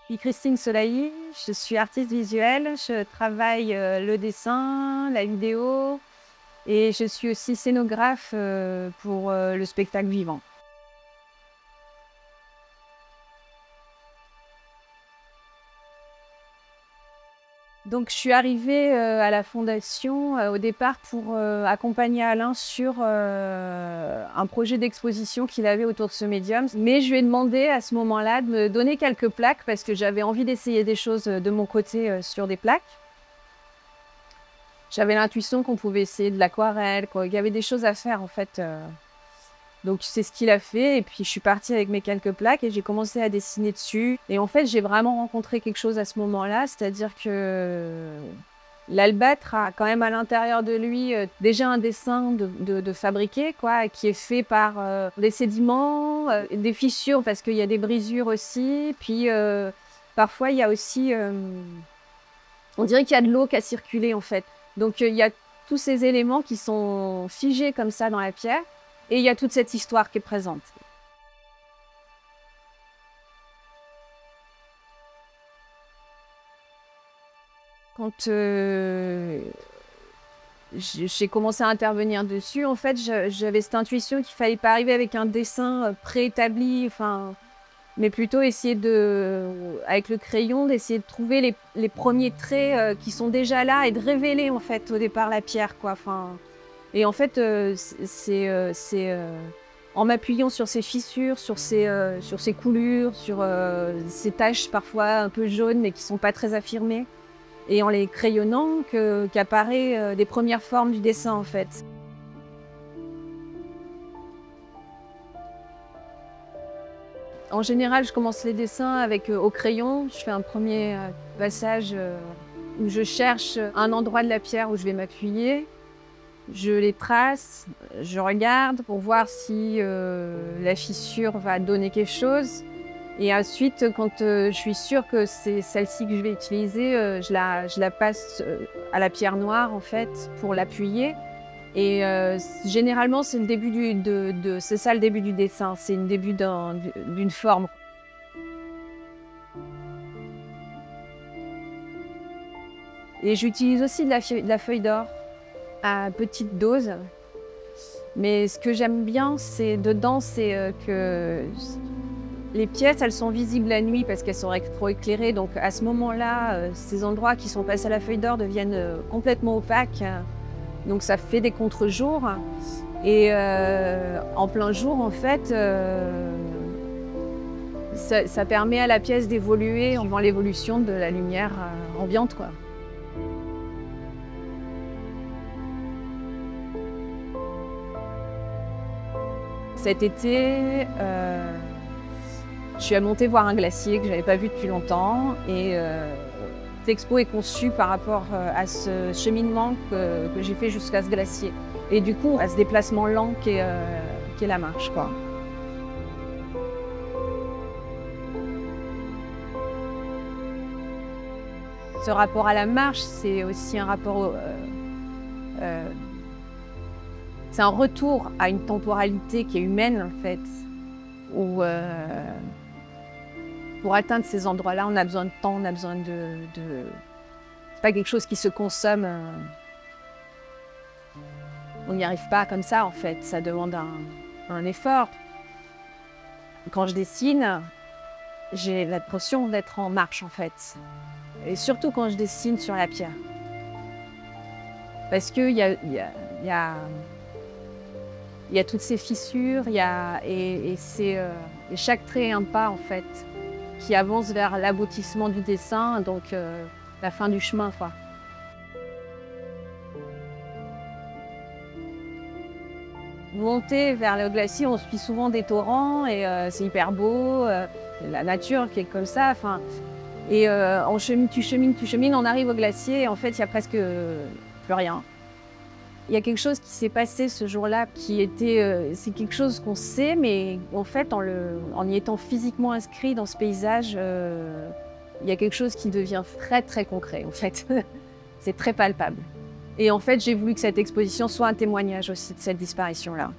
Je suis Christine Solaï, je suis artiste visuelle, je travaille le dessin, la vidéo et je suis aussi scénographe pour le spectacle vivant. Donc je suis arrivée à la fondation au départ pour accompagner Alain sur un projet d'exposition qu'il avait autour de ce médium. Mais je lui ai demandé à ce moment-là de me donner quelques plaques parce que j'avais envie d'essayer des choses de mon côté sur des plaques. J'avais l'intuition qu'on pouvait essayer de l'aquarelle, qu'il y avait des choses à faire en fait. Donc c'est ce qu'il a fait et puis je suis partie avec mes quelques plaques et j'ai commencé à dessiner dessus. Et en fait j'ai vraiment rencontré quelque chose à ce moment-là, c'est-à-dire que l'albâtre a quand même à l'intérieur de lui déjà un dessin de fabriqué, quoi, qui est fait par des sédiments, des fissures parce qu'il y a des brisures aussi. Puis parfois il y a aussi, on dirait qu'il y a de l'eau qui a circulé en fait. Donc il y a tous ces éléments qui sont figés comme ça dans la pierre. Et il y a toute cette histoire qui est présente. Quand j'ai commencé à intervenir dessus, en fait, j'avais cette intuition qu'il ne fallait pas arriver avec un dessin préétabli, enfin, mais plutôt essayer avec le crayon, d'essayer de trouver les premiers traits qui sont déjà là et de révéler en fait au départ la pierre, quoi. Enfin, et en fait, c'est en m'appuyant sur ces fissures, sur ces coulures, sur ces taches parfois un peu jaunes mais qui ne sont pas très affirmées, et en les crayonnant qu'apparaît des premières formes du dessin en fait. En général, je commence les dessins avec au crayon. Je fais un premier passage où je cherche un endroit de la pierre où je vais m'appuyer. Je les trace, je regarde pour voir si la fissure va donner quelque chose. Et ensuite, quand je suis sûre que c'est celle-ci que je vais utiliser, je la passe à la pierre noire en fait pour l'appuyer. Et généralement, c'est le début c'est ça le début du dessin, c'est le début d'une forme. Et j'utilise aussi de la feuille d'or à petite dose. Mais ce que j'aime bien, dedans, c'est que les pièces, elles sont visibles la nuit parce qu'elles sont trop éclairées. Donc à ce moment-là, ces endroits qui sont passés à la feuille d'or deviennent complètement opaques. Donc ça fait des contre-jours. Et en plein jour, en fait, ça permet à la pièce d'évoluer en voyant l'évolution de la lumière ambiante, quoi. Cet été, je suis montée voir un glacier que je n'avais pas vu depuis longtemps. Et cette expo est conçue par rapport à ce cheminement que j'ai fait jusqu'à ce glacier. Et du coup, à ce déplacement lent qui est la marche, quoi. Ce rapport à la marche, c'est aussi un rapport c'est un retour à une temporalité qui est humaine, en fait, où pour atteindre ces endroits-là, on a besoin de temps, on a besoin C'est pas quelque chose qui se consomme. On n'y arrive pas comme ça, en fait. Ça demande un effort. Quand je dessine, j'ai l'impression d'être en marche, en fait. Et surtout quand je dessine sur la pierre. Parce qu'il y a toutes ces fissures, et chaque trait est un pas, en fait, qui avance vers l'aboutissement du dessin, donc la fin du chemin, quoi. Monter vers le glacier, on suit souvent des torrents et c'est hyper beau, la nature qui est comme ça. Enfin, et tu chemines, on arrive au glacier et en fait, il n'y a presque plus rien. Il y a quelque chose qui s'est passé ce jour-là c'est quelque chose qu'on sait, mais en fait, en y étant physiquement inscrit dans ce paysage, il y a quelque chose qui devient très, très concret, en fait. C'est très palpable. Et en fait, j'ai voulu que cette exposition soit un témoignage aussi de cette disparition-là.